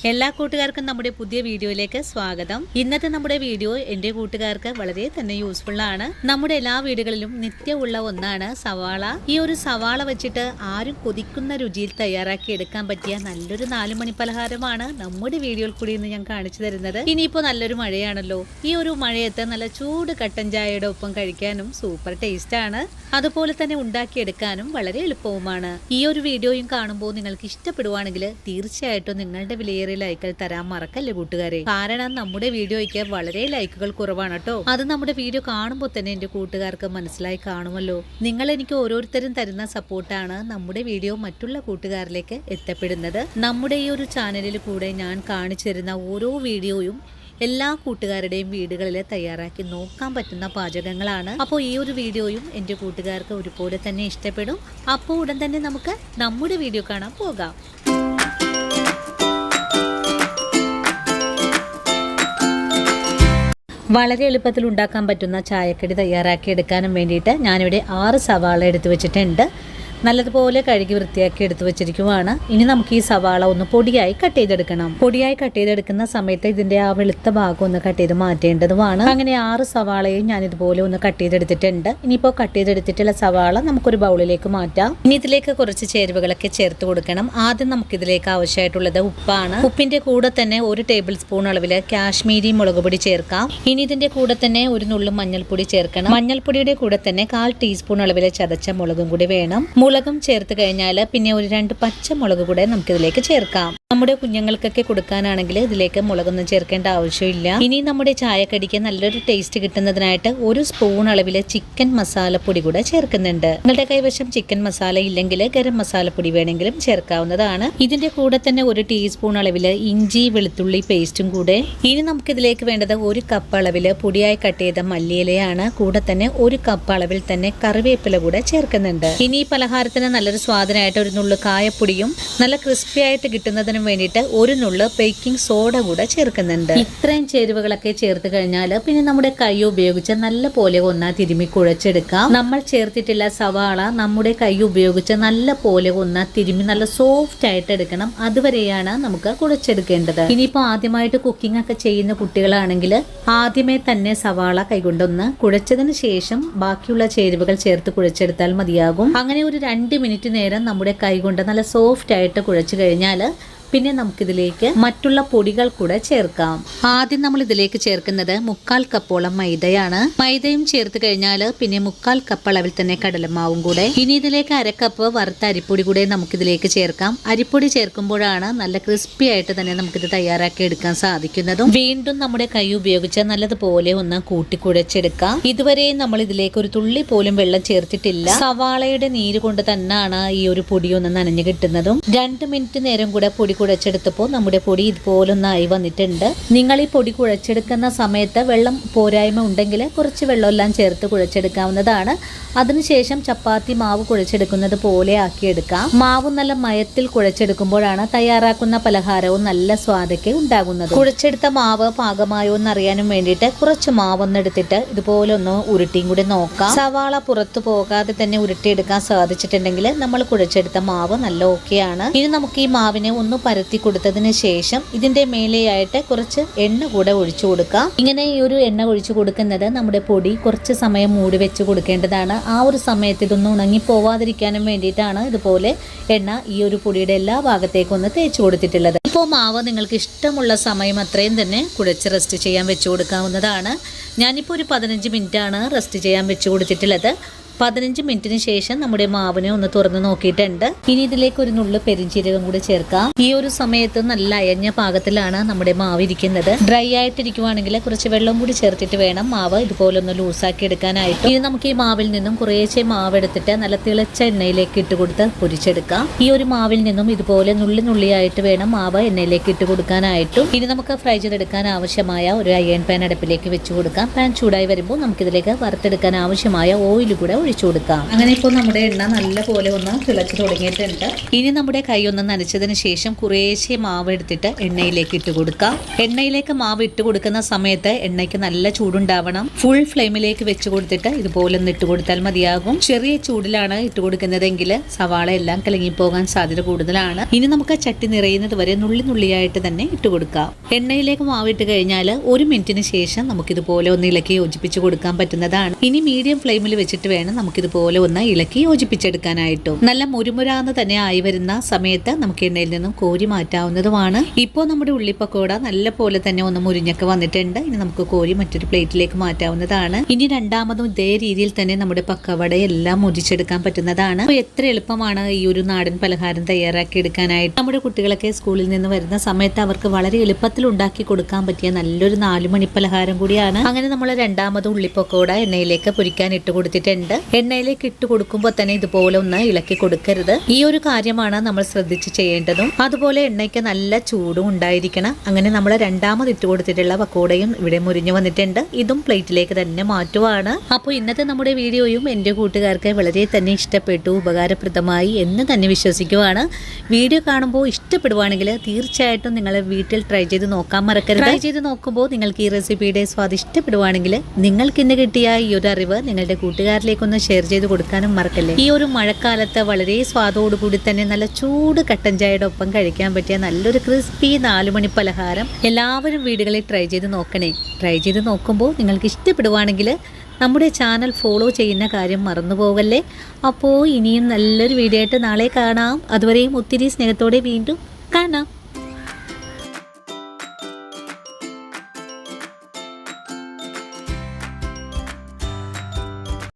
എല്ലാ കൂട്ടുകാർക്കും നമ്മുടെ പുതിയ വീഡിയോയിലേക്ക് സ്വാഗതം. ഇന്നത്തെ നമ്മുടെ വീഡിയോ എൻ്റെ കൂട്ടുകാർക്ക് വളരെ തന്നെ യൂസ്ഫുൾ ആണ്. നമ്മുടെ എല്ലാ വീടുകളിലും നിത്യമുള്ള ഒന്നാണ് സവാള. ഈ ഒരു സവാള വെച്ചിട്ട് ആരും കൊതിക്കുന്ന രുചിയിൽ തയ്യാറാക്കി എടുക്കാൻ പറ്റിയ നല്ലൊരു 4 മണി പലഹാരമാണ് നമ്മുടെ വീഡിയോയിൽ കൂടി ഇന്ന് ഞാൻ കാണിച്ചു തരുന്നത്. ഇനിയിപ്പോൾ നല്ലൊരു മഴയാണല്ലോ. ഈ ഒരു മഴയത്ത് നല്ല ചൂട് കട്ടൻ ചായയുടെ ഒപ്പം കഴിക്കാനും സൂപ്പർ ടേസ്റ്റ് ആണ്. അതുപോലെ തന്നെ ഉണ്ടാക്കിയെടുക്കാനും വളരെ എളുപ്പവുമാണ്. ഈ ഒരു വീഡിയോയും കാണുമ്പോൾ നിങ്ങൾക്ക് ഇഷ്ടപ്പെടുവാണെങ്കിൽ തീർച്ചയായിട്ടും നിങ്ങളുടെ വിലയേറിയ ലൈക്കുകൾ തരാൻ മറക്കല്ലേ കൂട്ടുകാരെ. കാരണം നമ്മുടെ വീഡിയോയ്ക്ക് വളരെ ലൈക്കുകൾ കുറവാണ് കേട്ടോ. അത് നമ്മുടെ വീഡിയോ കാണുമ്പോൾ തന്നെ എന്റെ കൂട്ടുകാർക്ക് മനസ്സിലായി കാണുമല്ലോ. നിങ്ങൾ എനിക്ക് ഓരോരുത്തരും തരുന്ന സപ്പോർട്ടാണ് നമ്മുടെ വീഡിയോ മറ്റുള്ള കൂട്ടുകാരിലേക്ക് എത്തപ്പെടുന്നത്. നമ്മുടെ ഈ ഒരു ചാനലിൽ കൂടെ ഞാൻ കാണിച്ചു തരുന്ന ഓരോ വീഡിയോയും എല്ലാ കൂട്ടുകാരുടെയും വീടുകളിൽ തയ്യാറാക്കി നോക്കാൻ പറ്റുന്ന പാചകങ്ങളാണ്. അപ്പോൾ ഈ ഒരു വീഡിയോയും എൻ്റെ കൂട്ടുകാർക്ക് ഒരുപോലെ തന്നെ ഇഷ്ടപ്പെടും. അപ്പോൾ ഉടൻ തന്നെ നമുക്ക് നമ്മുടെ വീഡിയോ കാണാൻ പോകാം. വളരെ എളുപ്പത്തിൽ ഉണ്ടാക്കാൻ പറ്റുന്ന ചായക്കടി തയ്യാറാക്കി എടുക്കാനും വേണ്ടിയിട്ട് ഞാനിവിടെ 6 സവാള എടുത്തു വെച്ചിട്ടുണ്ട്. നല്ലതുപോലെ കഴുകി വൃത്തിയാക്കി എടുത്തു വെച്ചിരിക്കുവാണ്. ഇനി നമുക്ക് ഈ സവാള ഒന്ന് പൊടിയായി കട്ട് ചെയ്തെടുക്കണം. പൊടിയായി കട്ട് ചെയ്തെടുക്കുന്ന സമയത്ത് ഇതിന്റെ ആ വെളുത്ത ഭാഗം ഒന്ന് കട്ട് ചെയ്ത് മാറ്റേണ്ടതുമാണ്. അങ്ങനെ 6 സവാളയും ഞാൻ ഇതുപോലെ ഒന്ന് കട്ട് ചെയ്തെടുത്തിട്ടുണ്ട്. ഇനിയിപ്പോൾ കട്ട് ചെയ്തെടുത്തിട്ടുള്ള സവാള നമുക്കൊരു ബൗളിലേക്ക് മാറ്റാം. ഇനി ഇതിലേക്ക് കുറച്ച് ചേരുവകളൊക്കെ ചേർത്ത് കൊടുക്കണം. ആദ്യം നമുക്ക് ഇതിലേക്ക് ആവശ്യമായിട്ടുള്ളത് ഉപ്പാണ്. ഉപ്പിന്റെ കൂടെ തന്നെ 1 ടേബിൾ സ്പൂൺ അളവിൽ കാശ്മീരി മുളക് പൊടി ചേർക്കാം. ഇനി ഇതിന്റെ കൂടെ തന്നെ ഒരു നുള്ളു മഞ്ഞൾപ്പൊടി ചേർക്കണം. മഞ്ഞൾപ്പൊടിയുടെ കൂടെ തന്നെ 1/4 ടീസ്പൂൺ അളവിൽ ചതച്ച മുളകും കൂടി വേണം. മുളകും ചേർത്ത് കഴിഞ്ഞാൽ പിന്നെ ഒരു 2 പച്ചമുളക് കൂടെ നമുക്കിതിലേക്ക് ചേർക്കാം. നമ്മുടെ കുഞ്ഞുങ്ങൾക്കൊക്കെ കൊടുക്കാനാണെങ്കിൽ ഇതിലേക്ക് മുളകൊന്നും ചേർക്കേണ്ട ആവശ്യമില്ല. ഇനി നമ്മുടെ ചായക്കടിക്ക് നല്ലൊരു ടേസ്റ്റ് കിട്ടുന്നതിനായിട്ട് 1 സ്പൂൺ അളവിൽ ചിക്കൻ മസാലപ്പൊടി കൂടെ ചേർക്കുന്നുണ്ട്. നിങ്ങളുടെ കൈവശം ചിക്കൻ മസാല ഇല്ലെങ്കിൽ ഗരം മസാലപ്പൊടി വേണമെങ്കിലും ചേർക്കാവുന്നതാണ്. ഇതിന്റെ കൂടെ തന്നെ 1 ടീസ്പൂൺ അളവിൽ ഇഞ്ചി വെളുത്തുള്ളി പേസ്റ്റും കൂടെ. ഇനി നമുക്കിതിലേക്ക് വേണ്ടത് 1 കപ്പ് അളവിൽ പൊടിയായി കട്ട് ചെയ്ത മല്ലിയിലയാണ്. കൂടെ തന്നെ 1 കപ്പ് അളവിൽ തന്നെ കറിവേപ്പില കൂടെ ചേർക്കുന്നുണ്ട്. ഇനി ഈ പലഹാരത്തിന് നല്ലൊരു സ്വാദിനായിട്ട് 1 നുള്ളു കായപ്പൊടിയും നല്ല ക്രിസ്പി ആയിട്ട് കിട്ടുന്നതിനും വേണ്ടിയിട്ട് 1 നുള്ളു ബേക്കിംഗ് സോഡ കൂടെ ചേർക്കുന്നുണ്ട്. ഇത്രയും ചേരുവകളൊക്കെ ചേർത്ത് കഴിഞ്ഞാൽ പിന്നെ നമ്മുടെ കൈ ഉപയോഗിച്ച് നല്ല പോലെ ഒന്നാ തിരുമ്മി കുഴച്ചെടുക്കാം. നമ്മൾ ചേർത്തിട്ടുള്ള സവാള നമ്മുടെ കൈ ഉപയോഗിച്ച് നല്ല പോലെ ഒന്നാ തിരുമ്മി നല്ല സോഫ്റ്റ് ആയിട്ട് എടുക്കണം. അതുവരെയാണ് നമുക്ക് കുഴച്ചെടുക്കേണ്ടത്. ഇനിയിപ്പോൾ ആദ്യമായിട്ട് കുക്കിംഗ് ഒക്കെ ചെയ്യുന്ന കുട്ടികളാണെങ്കിൽ ആദ്യമേ തന്നെ സവാള കൈകൊണ്ടൊന്ന് കുഴച്ചതിന് ശേഷം ബാക്കിയുള്ള ചേരുവകൾ ചേർത്ത് കുഴച്ചെടുത്താൽ മതിയാകും. അങ്ങനെ ഒരു 2 മിനിറ്റ് നേരം നമ്മുടെ കൈ കൊണ്ട് നല്ല സോഫ്റ്റ് ആയിട്ട് കുഴച്ചു കഴിഞ്ഞാൽ പിന്നെ നമുക്കിതിലേക്ക് മറ്റുള്ള പൊടികൾ കൂടെ ചേർക്കാം. ആദ്യം നമ്മൾ ഇതിലേക്ക് ചേർക്കുന്നത് 1/4 കപ്പോളം മൈദയാണ്. മൈദയും ചേർത്ത് കഴിഞ്ഞാൽ പിന്നെ 1/4 കപ്പ് അളവിൽ തന്നെ കടലമാവും കൂടെ. ഇനി ഇതിലേക്ക് 1/2 കപ്പ് വറുത്ത അരിപ്പൊടി കൂടെ നമുക്കിതിലേക്ക് ചേർക്കാം. അരിപ്പൊടി ചേർക്കുമ്പോഴാണ് നല്ല ക്രിസ്പി ആയിട്ട് തന്നെ നമുക്കിത് തയ്യാറാക്കി എടുക്കാൻ സാധിക്കുന്നതും. വീണ്ടും നമ്മുടെ കൈ ഉപയോഗിച്ച് നല്ലതുപോലെ ഒന്ന് കൂട്ടി കുഴച്ചെടുക്കാം. ഇതുവരെ നമ്മൾ ഇതിലേക്ക് ഒരു തുള്ളി പോലും വെള്ളം ചേർത്തിട്ടില്ല. സവാളയുടെ നീര് കൊണ്ട് തന്നെയാണ് ഈ ഒരു പൊടി ഒന്ന് നനഞ്ഞു കിട്ടുന്നതും. 2 മിനിറ്റ് നേരം കൂടെ പൊടി കുഴച്ചെടുത്തപ്പോൾ നമ്മുടെ പൊടി ഇതുപോലൊന്നായി വന്നിട്ടുണ്ട്. നിങ്ങൾ ഈ പൊടി കുഴച്ചെടുക്കുന്ന സമയത്ത് വെള്ളം പോരായ്മ ഉണ്ടെങ്കിൽ കുറച്ച് വെള്ളമെല്ലാം ചേർത്ത് കുഴച്ചെടുക്കാവുന്നതാണ്. അതിനുശേഷം ചപ്പാത്തി മാവ് കുഴച്ചെടുക്കുന്നത് പോലെ ആക്കിയെടുക്കാം. മാവ് നല്ല മയത്തിൽ കുഴച്ചെടുക്കുമ്പോഴാണ് തയ്യാറാക്കുന്ന പലഹാരവും നല്ല സ്വാദൊക്കെ ഉണ്ടാകുന്നത്. കുഴച്ചെടുത്ത മാവ് പാകമായോ എന്നറിയാനും വേണ്ടിയിട്ട് കുറച്ച് മാവൊന്നെടുത്തിട്ട് ഇതുപോലെ ഒന്ന് ഉരുട്ടിയും കൂടി നോക്കാം. സവാള പുറത്തു പോകാതെ തന്നെ ഉരുട്ടിയെടുക്കാൻ സാധിച്ചിട്ടുണ്ടെങ്കിൽ നമ്മൾ കുഴച്ചെടുത്ത മാവ് നല്ല ഓക്കെയാണ്. ഇനി നമുക്ക് ഈ മാവിനെ ഒന്ന് പരത്തി കൊടുത്തതിന് ശേഷം ഇതിന്റെ മേലെയായിട്ട് കുറച്ച് എണ്ണ കൂടെ ഒഴിച്ചു കൊടുക്കാം. ഇങ്ങനെ ഈ ഒരു എണ്ണ ഒഴിച്ചു കൊടുക്കുന്നത് നമ്മുടെ പൊടി കുറച്ച് സമയം മൂടി വെച്ച് കൊടുക്കേണ്ടതാണ്. ആ ഒരു സമയത്ത് ഇതൊന്നും ഉണങ്ങി പോവാതിരിക്കാനും വേണ്ടിയിട്ടാണ് ഇതുപോലെ എണ്ണ ഈ ഒരു പൊടിയുടെ എല്ലാ ഭാഗത്തേക്കും ഒന്ന് തേച്ച് കൊടുത്തിട്ടുള്ളത്. ഇപ്പോൾ മാവ് നിങ്ങൾക്ക് ഇഷ്ടമുള്ള സമയം അത്രയും തന്നെ കുഴച്ച് റെസ്റ്റ് ചെയ്യാൻ വെച്ചു കൊടുക്കാവുന്നതാണ്. ഞാനിപ്പോൾ ഒരു 15 മിനിറ്റാണ് റെസ്റ്റ് ചെയ്യാൻ വെച്ചു കൊടുത്തിട്ടുള്ളത്. 15 മിനിറ്റിന് ശേഷം നമ്മുടെ മാവിനെ ഒന്ന് തുറന്ന് നോക്കിയിട്ടുണ്ട്. ഇനി ഇതിലേക്ക് 1 നുള്ളു പെരിഞ്ചീരകം കൂടി ചേർക്കാം. ഈ ഒരു സമയത്ത് നല്ല അയഞ്ഞ പാകത്തിലാണ് നമ്മുടെ മാവ് ഇരിക്കുന്നത്. ഡ്രൈ ആയിട്ടിരിക്കുവാണെങ്കിൽ കുറച്ച് വെള്ളം കൂടി ചേർത്തിട്ട് വേണം മാവ് ഇതുപോലെ ഒന്ന് ലൂസാക്കി എടുക്കാനായിട്ട്. ഇനി നമുക്ക് ഈ മാവിൽ നിന്നും കുറേശ്ശെ മാവ് എടുത്തിട്ട് നല്ല തിളച്ച എണ്ണയിലേക്ക് ഇട്ട് കൊടുത്ത് പൊരിച്ചെടുക്കാം. ഈ ഒരു മാവിൽ നിന്നും ഇതുപോലെ നുള്ളിയായിട്ട് വേണം മാവ് എണ്ണയിലേക്ക് ഇട്ട് കൊടുക്കാനായിട്ടും. ഇനി നമുക്ക് ഫ്രൈ ചെയ്തെടുക്കാൻ ആവശ്യമായ ഒരു അയൺ പാൻ അടുപ്പിലേക്ക് വെച്ച് കൊടുക്കാം. പാൻ ചൂടായി വരുമ്പോൾ നമുക്കിതിലേക്ക് വറുത്തെടുക്കാൻ ആവശ്യമായ ഓയിൽ കൂടെ ഒഴിച്ചു കൊടുക്കാം. അങ്ങനെ ഇപ്പോൾ നമ്മുടെ എണ്ണ നല്ലപോലെ ഒന്ന് തിളച്ച് തുടങ്ങിയിട്ടുണ്ട്. ഇനി നമ്മുടെ കൈ ഒന്ന് നനച്ചതിന് ശേഷം കുറേശ്ശെ മാവ് എടുത്തിട്ട് എണ്ണയിലേക്ക് ഇട്ട് കൊടുക്കാം. എണ്ണയിലേക്ക് മാവ് ഇട്ട് കൊടുക്കുന്ന സമയത്ത് എണ്ണയ്ക്ക് നല്ല ചൂടുണ്ടാവണം. ഫുൾ ഫ്ലെയിമിലേക്ക് വെച്ച് കൊടുത്തിട്ട് ഇതുപോലെ ഒന്ന് ഇട്ട് കൊടുത്താൽ മതിയാകും. ചെറിയ ചൂടിലാണ് ഇട്ട് കൊടുക്കുന്നതെങ്കിൽ സവാള എല്ലാം കലങ്ങിപ്പോകാൻ സാധ്യത കൂടുതലാണ്. ഇനി നമുക്ക് ചട്ടി നിറയുന്നത് വരെ നുള്ളിയായിട്ട് തന്നെ ഇട്ട് കൊടുക്കാം. എണ്ണയിലേക്ക് മാവിട്ട് കഴിഞ്ഞാൽ 1 മിനിറ്റിന് ശേഷം നമുക്കിതുപോലെ ഒന്ന് ഇളക്കി യോജിപ്പിച്ച് കൊടുക്കാൻ പറ്റുന്നതാണ്. ഇനി മീഡിയം ഫ്ലെയിമിൽ വെച്ചിട്ട് വേണം നമുക്കിതുപോലെ ഒന്ന് ഇളക്കി യോജിപ്പിച്ചെടുക്കാനായിട്ടും. നല്ല മുരുമുരാന്ന് തന്നെ ആയി വരുന്ന സമയത്ത് നമുക്ക് എണ്ണയിൽ നിന്നും കോരി മാറ്റാവുന്നതുമാണ്. ഇപ്പോൾ നമ്മുടെ ഉള്ളിപ്പക്കോട നല്ല പോലെ തന്നെ ഒന്ന് മുരിഞ്ഞൊക്കെ വന്നിട്ടുണ്ട്. ഇനി നമുക്ക് കോരി മറ്റൊരു പ്ലേറ്റിലേക്ക് മാറ്റാവുന്നതാണ്. ഇനി രണ്ടാമതും ഇതേ രീതിയിൽ തന്നെ നമ്മുടെ പക്കവട എല്ലാം മുരിച്ചെടുക്കാൻ പറ്റുന്നതാണ്. എത്ര എളുപ്പമാണ് ഈ ഒരു നാടൻ പലഹാരം തയ്യാറാക്കി എടുക്കാനായിട്ട്. നമ്മുടെ കുട്ടികളൊക്കെ സ്കൂളിൽ നിന്ന് വരുന്ന സമയത്ത് അവർക്ക് വളരെ എളുപ്പത്തിൽ ഉണ്ടാക്കി കൊടുക്കാൻ പറ്റിയ നല്ലൊരു 4 മണി പലഹാരം കൂടിയാണ്. അങ്ങനെ നമ്മൾ രണ്ടാമത് ഉള്ളിപ്പക്കോട എണ്ണയിലേക്ക് പൊരിക്കാൻ ഇട്ട് കൊടുത്തിട്ടുണ്ട്. എണ്ണയിലേക്ക് ഇട്ട് കൊടുക്കുമ്പോൾ തന്നെ ഇതുപോലെ ഒന്ന് ഇളക്കി കൊടുക്കരുത്. ഈ ഒരു കാര്യമാണ് നമ്മൾ ശ്രദ്ധിച്ച് ചെയ്യേണ്ടതും. അതുപോലെ എണ്ണയ്ക്ക് നല്ല ചൂടും ഉണ്ടായിരിക്കണം. അങ്ങനെ നമ്മൾ രണ്ടാമത് ഇട്ട് കൊടുത്തിട്ടുള്ള പക്കോടയും ഇവിടെ മുരിഞ്ഞു വന്നിട്ടുണ്ട്. ഇതും പ്ലേറ്റിലേക്ക് തന്നെ മാറ്റുവാണ്. അപ്പോൾ ഇന്നത്തെ നമ്മുടെ വീഡിയോയും എൻ്റെ കൂട്ടുകാർക്ക് വളരെ തന്നെ ഇഷ്ടപ്പെട്ടു, ഉപകാരപ്രദമായി എന്ന് തന്നെ വിശ്വസിക്കുവാണ്. വീഡിയോ കാണുമ്പോൾ ഇഷ്ടപ്പെടുവാണെങ്കിൽ തീർച്ചയായിട്ടും നിങ്ങൾ വീട്ടിൽ ട്രൈ ചെയ്ത് നോക്കാൻ മറക്കരുത്. ട്രൈ ചെയ്ത് നോക്കുമ്പോൾ നിങ്ങൾക്ക് ഈ റെസിപ്പിയുടെ സ്വാദ് ഇഷ്ടപ്പെടുവാണെങ്കിൽ നിങ്ങൾക്ക് ഇന്ന് കിട്ടിയ ഈ ഒരു അറിവ് നിങ്ങളുടെ കൂട്ടുകാരിലേക്കൊന്ന് ഷെയർ ചെയ്ത് കൊടുക്കാനും മറക്കല്ലേ. ഈ ഒരു മഴക്കാലത്ത് വളരെ സ്വാദോടുകൂടി തന്നെ നല്ല ചൂട് കട്ടൻ ചായയുടെ ഒപ്പം കഴിക്കാൻ പറ്റിയ നല്ലൊരു ക്രിസ്പി 4 മണി പലഹാരം എല്ലാവരും വീടുകളിൽ ട്രൈ ചെയ്ത് നോക്കണേ. ട്രൈ ചെയ്ത് നോക്കുമ്പോൾ നിങ്ങൾക്ക് ഇഷ്ടപ്പെടുവാണെങ്കിൽ നമ്മുടെ ചാനൽ ഫോളോ ചെയ്യുന്ന കാര്യം മറന്നു പോകല്ലേ. അപ്പോൾ ഇനിയും നല്ലൊരു വീഡിയോ ആയിട്ട് നാളെ കാണാം. അതുവരെയും ഒത്തിരി സ്നേഹത്തോടെ വീണ്ടും കാണാം.